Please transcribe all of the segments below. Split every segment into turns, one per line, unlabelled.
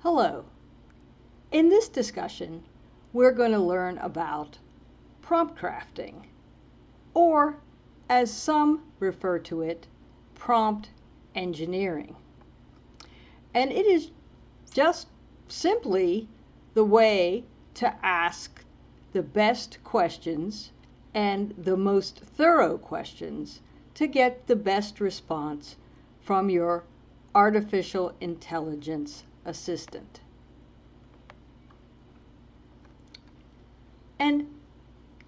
Hello. In this discussion, we're going to learn about prompt crafting, or as some refer to it, prompt engineering. And it is just simply the way to ask the best questions and the most thorough questions to get the best response from your artificial intelligence assistant. And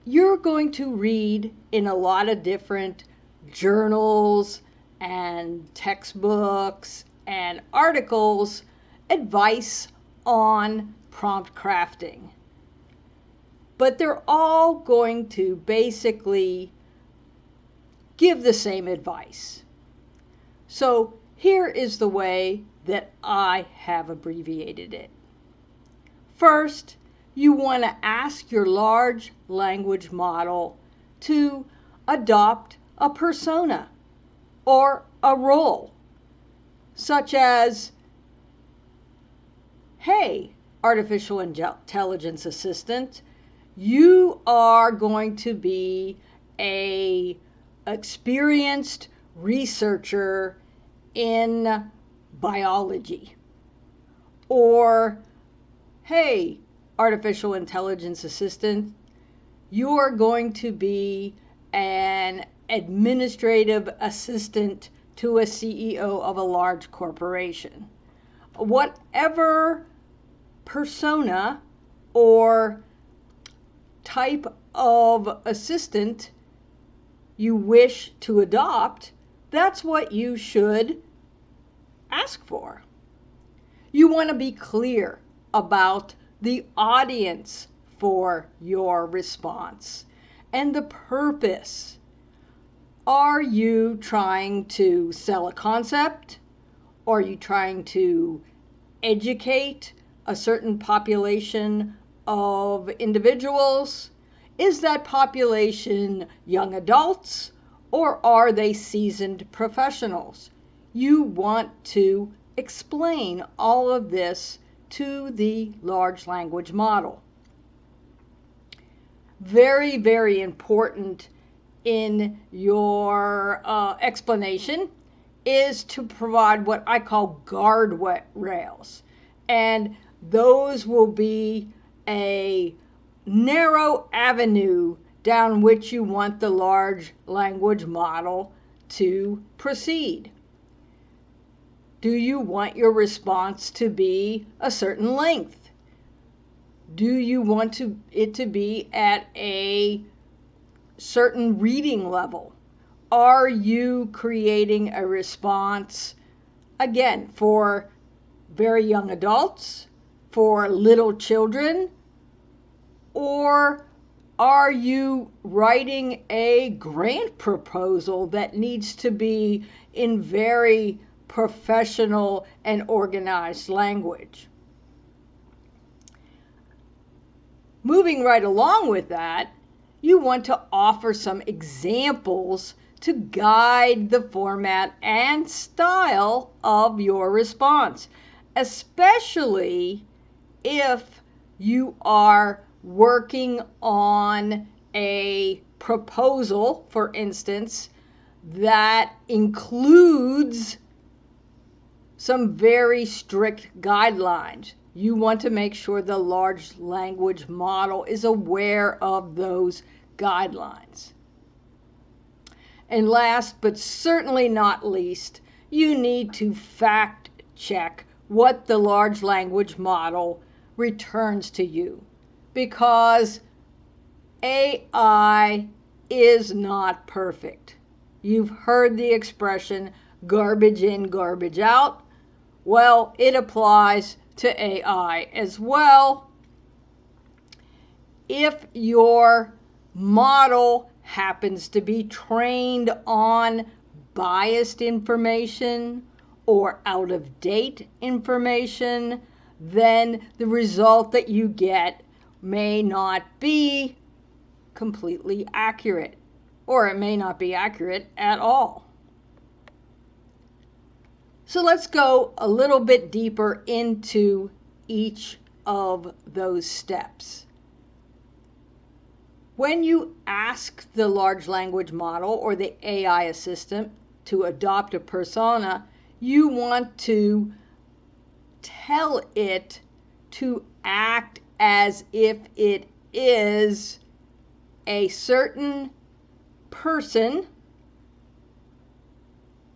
you're going to read in a lot of different journals and textbooks and articles advice on prompt crafting. But they're all going to basically give the same advice. So here is the way that I have abbreviated it. First, you want to ask your large language model to adopt a persona or a role, such as, hey, artificial intelligence assistant, you are going to be an experienced researcher in biology. Or, hey, artificial intelligence assistant, you're going to be an administrative assistant to a CEO of a large corporation. Whatever persona or type of assistant you wish to adopt, that's what you should ask for. You want to be clear about the audience for your response and the purpose. Are you trying to sell a concept? Are you trying to educate a certain population of individuals? Is that population young adults, or are they seasoned professionals? You want to explain all of this to the large language model. Very, very important in your explanation is to provide what I call guardrails. And those will be a narrow avenue down which you want the large language model to proceed. Do you want your response to be a certain length? Do you want it to be at a certain reading level? Are you creating a response, again, for very young adults, for little children, or are you writing a grant proposal that needs to be in very professional and organized language? Moving right along with that, you want to offer some examples to guide the format and style of your response, especially if you are working on a proposal, for instance, that includes some very strict guidelines. You want to make sure the large language model is aware of those guidelines. And last but certainly not least, you need to fact check what the large language model returns to you, because AI is not perfect. You've heard the expression garbage in, garbage out. Well, it applies to AI as well. If your model happens to be trained on biased information or out-of-date information, then the result that you get may not be completely accurate, or it may not be accurate at all. So let's go a little bit deeper into each of those steps. When you ask the large language model or the AI assistant to adopt a persona, you want to tell it to act as if it is a certain person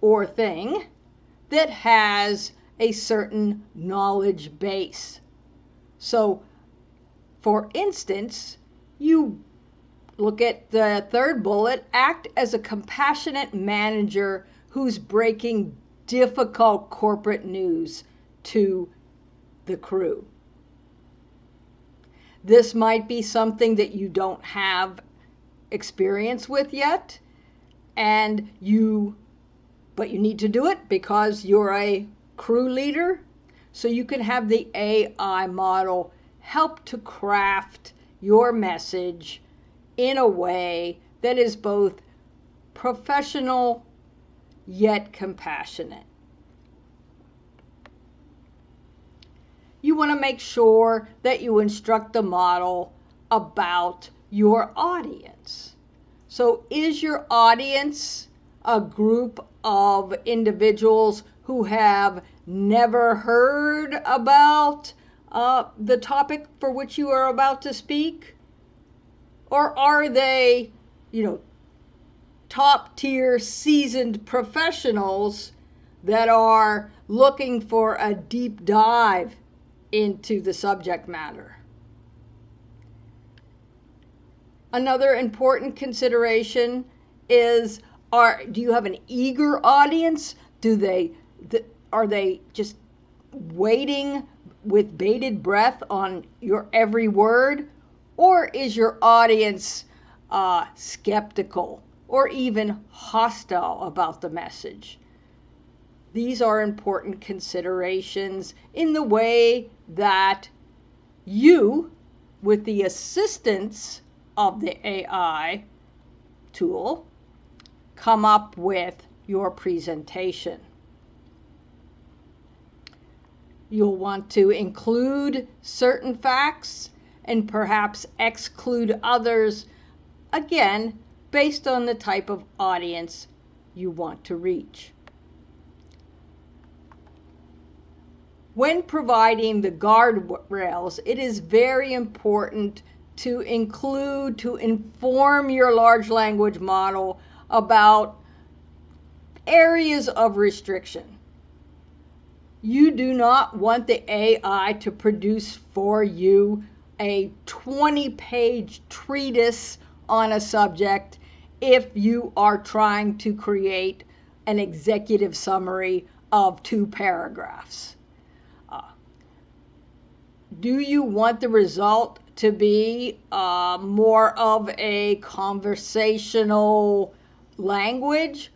or thing that has a certain knowledge base. So, for instance, you look at the third bullet, act as a compassionate manager who's breaking difficult corporate news to the crew. This might be something that you don't have experience with yet, but you need to do it because you're a crew leader. So you can have the AI model help to craft your message in a way that is both professional yet compassionate. You want to make sure that you instruct the model about your audience. So is your audience a group of individuals who have never heard about the topic for which you are about to speak? Or are they, top tier seasoned professionals that are looking for a deep dive into the subject matter? Another important consideration is, do you have an eager audience? Are they just waiting with bated breath on your every word? Or is your audience skeptical or even hostile about the message? These are important considerations in the way that you, with the assistance of the AI tool, come up with your presentation. You'll want to include certain facts and perhaps exclude others, again, based on the type of audience you want to reach. When providing the guardrails, it is very important to inform your large language model about areas of restriction. You do not want the AI to produce for you a 20-page treatise on a subject if you are trying to create an executive summary of 2 paragraphs. Do you want the result to be more of a conversational language,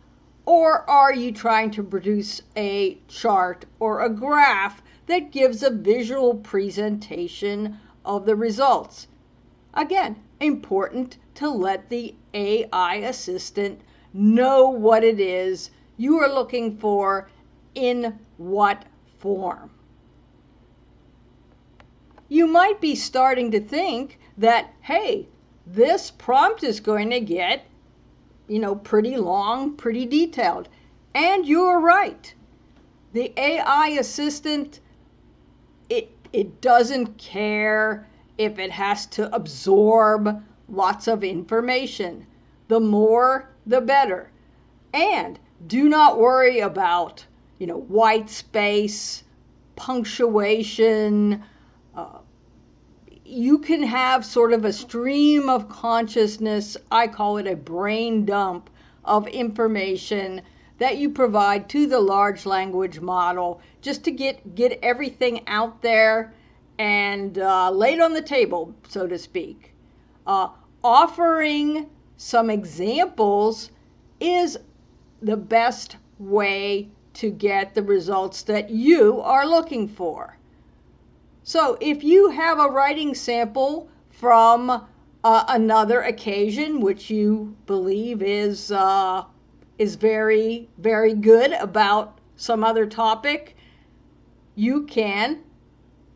or are you trying to produce a chart or a graph that gives a visual presentation of the results? Again, important to let the AI assistant know what it is you are looking for in what form. You might be starting to think that, hey, this prompt is going to get, pretty long, pretty detailed. And you're right. The AI assistant, it doesn't care if it has to absorb lots of information. The more, the better. And do not worry about, white space, punctuation. You can have sort of a stream of consciousness, I call it a brain dump of information that you provide to the large language model just to get everything out there and laid on the table, so to speak. Offering some examples is the best way to get the results that you are looking for. So if you have a writing sample from another occasion, which you believe is very, very good about some other topic, you can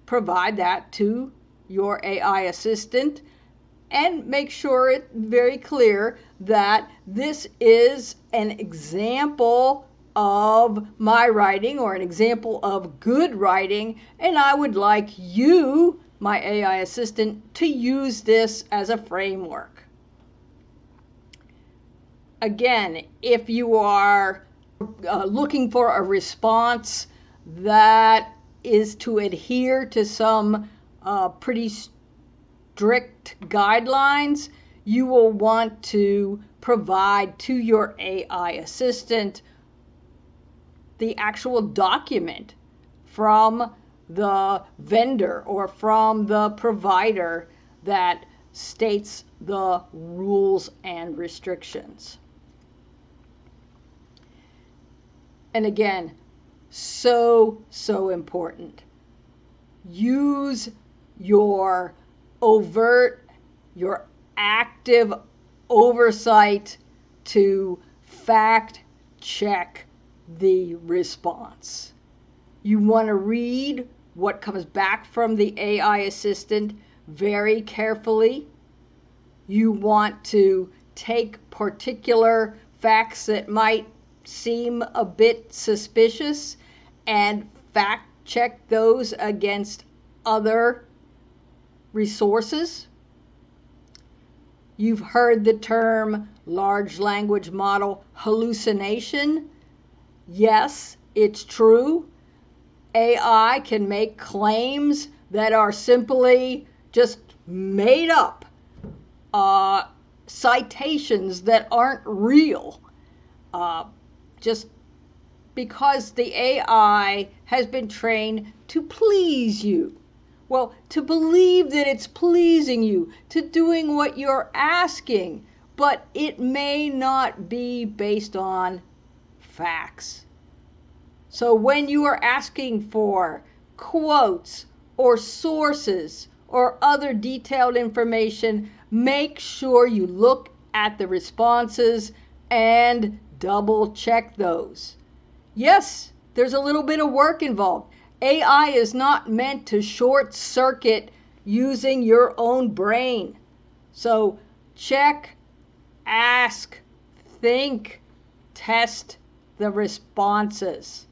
provide that to your AI assistant and make sure it's very clear that this is an example of my writing or an example of good writing, and I would like you, my AI assistant, to use this as a framework. Again, if you are looking for a response that is to adhere to some pretty strict guidelines, you will want to provide to your AI assistant the actual document from the vendor or from the provider that states the rules and restrictions. And again, so important. Use your overt, your active oversight to fact check the response. You want to read what comes back from the AI assistant very carefully. You want to take particular facts that might seem a bit suspicious and fact check those against other resources. You've heard the term large language model hallucination. Yes, it's true. AI can make claims that are simply just made up, citations that aren't real, just because the AI has been trained to please you. Well, to believe that it's pleasing you, to doing what you're asking, but it may not be based on facts. So when you are asking for quotes or sources or other detailed information, make sure you look at the responses and double check those. Yes, there's a little bit of work involved. AI is not meant to short circuit using your own brain. So check, ask, think, test the responses.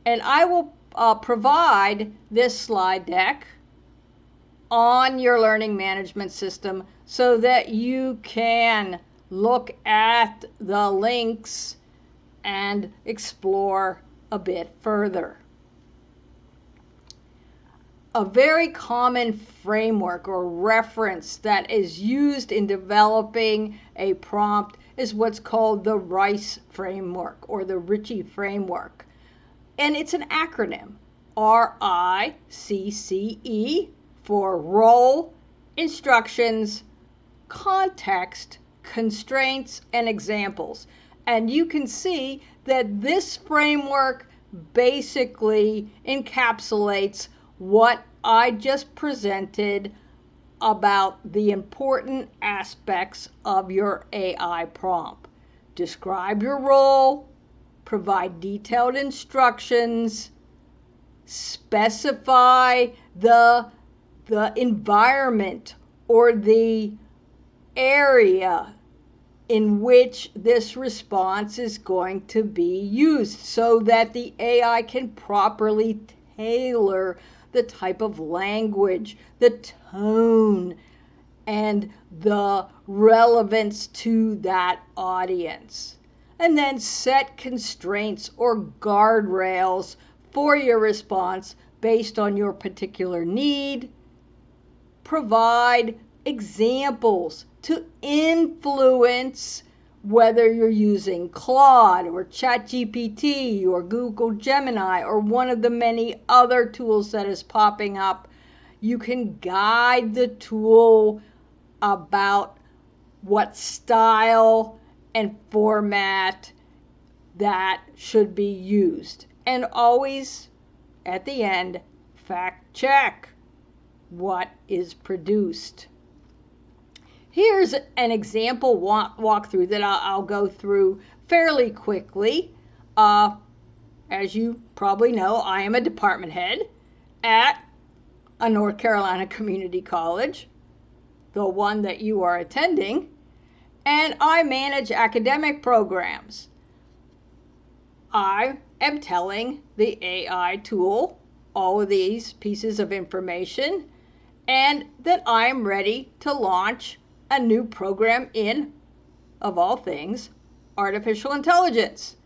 And I will provide this slide deck on your learning management system so that you can look at the links and explore a bit further. A very common framework or reference that is used in developing a prompt is what's called the RICE framework or the Ritchie framework. And it's an acronym, RICCE, for role, instructions, context, constraints, and examples. And you can see that this framework basically encapsulates what I just presented about the important aspects of your AI prompt. Describe your role, provide detailed instructions, specify the environment or the area in which this response is going to be used so that the AI can properly tailor the type of language, the tone, and the relevance to that audience. And then set constraints or guardrails for your response based on your particular need. Provide examples to influence whether you're using Claude or ChatGPT or Google Gemini or one of the many other tools that is popping up. You can guide the tool about what style and format that should be used. And always, at the end, fact check what is produced. Here's an example walkthrough that I'll go through fairly quickly. As you probably know, I am a department head at a North Carolina community college, the one that you are attending, and I manage academic programs. I am telling the AI tool all of these pieces of information and that I am ready to launch a new program in, of all things, artificial intelligence.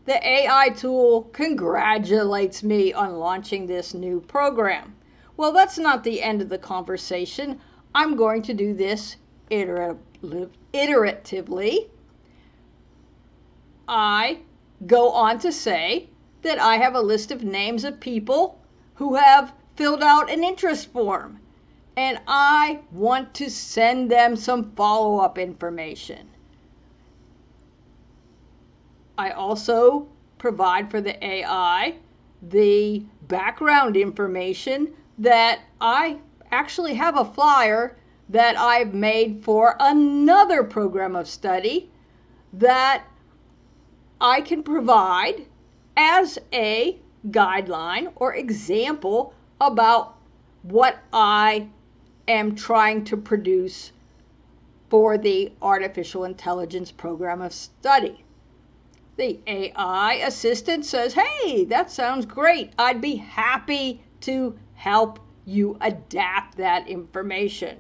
The AI tool congratulates me on launching this new program. Well, that's not the end of the conversation. I'm going to do this iteratively. I go on to say that I have a list of names of people who have filled out an interest form, and I want to send them some follow-up information. I also provide for the AI the background information that I actually have a flyer that I've made for another program of study that I can provide as a guideline or example about what I am trying to produce for the artificial intelligence program of study. The AI assistant says, hey, that sounds great. I'd be happy to help you adapt that information.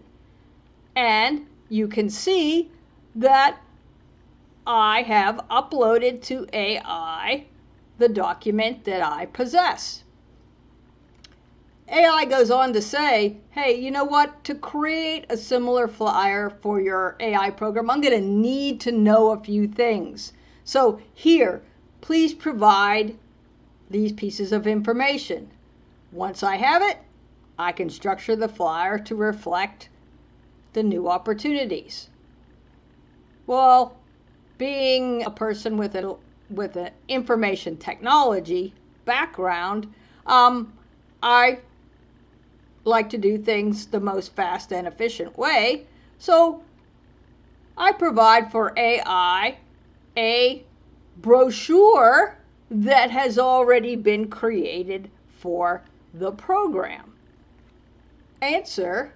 And you can see that I have uploaded to AI the document that I possess. AI goes on to say, hey, you know what? To create a similar flyer for your AI program, I'm going to need to know a few things. So here, please provide these pieces of information. Once I have it, I can structure the flyer to reflect the new opportunities. Well, being a person with an information technology background, I like to do things the most fast and efficient way. So I provide for AI a brochure that has already been created for the program. Answer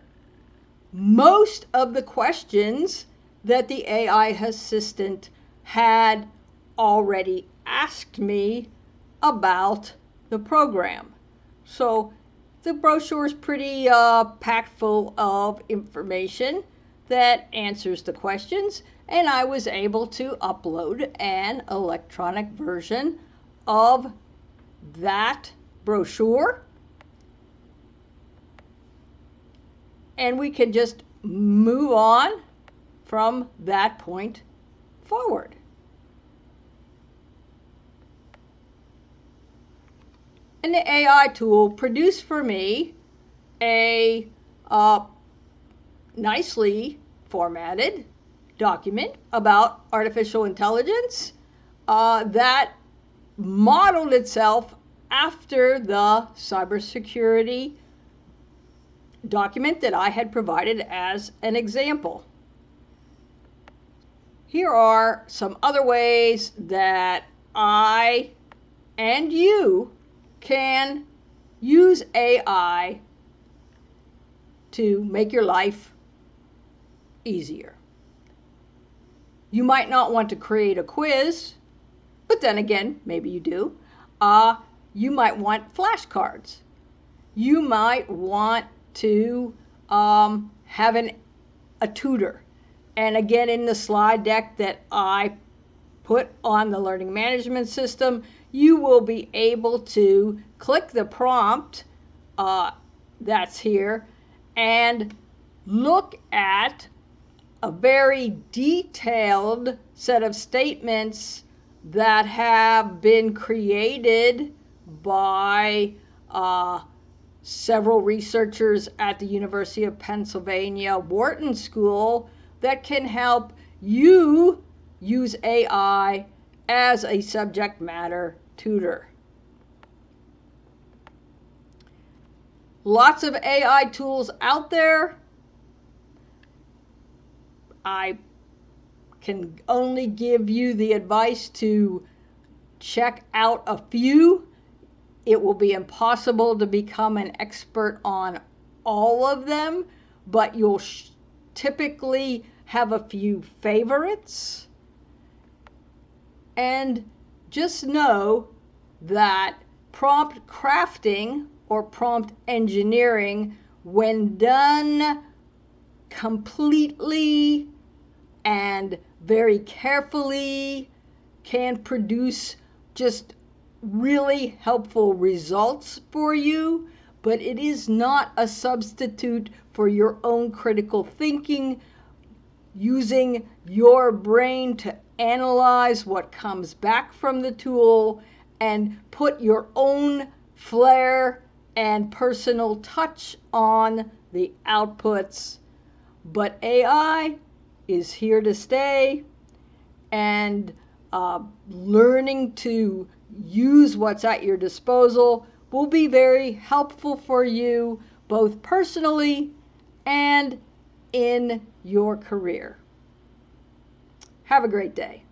most of the questions that the AI assistant had already asked me about the program. So the brochure is pretty packed full of information that answers the questions, and I was able to upload an electronic version of that brochure. And we can just move on from that point forward. And the AI tool produced for me a nicely formatted document about artificial intelligence that modeled itself after the cybersecurity document that I had provided as an example. Here are some other ways that I and you can use AI to make your life easier. You might not want to create a quiz, but then again, maybe you do. You might want flashcards. You might want to have a tutor. And again, in the slide deck that I put on the learning management system, you will be able to click the prompt that's here and look at a very detailed set of statements that have been created by several researchers at the University of Pennsylvania Wharton School that can help you use AI as a subject matter tutor. Lots of AI tools out there. I can only give you the advice to check out a few. It will be impossible to become an expert on all of them, but you'll typically have a few favorites. And just know that prompt crafting or prompt engineering, when done completely and very carefully, can produce just really helpful results for you, but it is not a substitute for your own critical thinking, using your brain to analyze what comes back from the tool and put your own flair and personal touch on the outputs. But AI is here to stay, and learning to use what's at your disposal will be very helpful for you, both personally and in your career. Have a great day.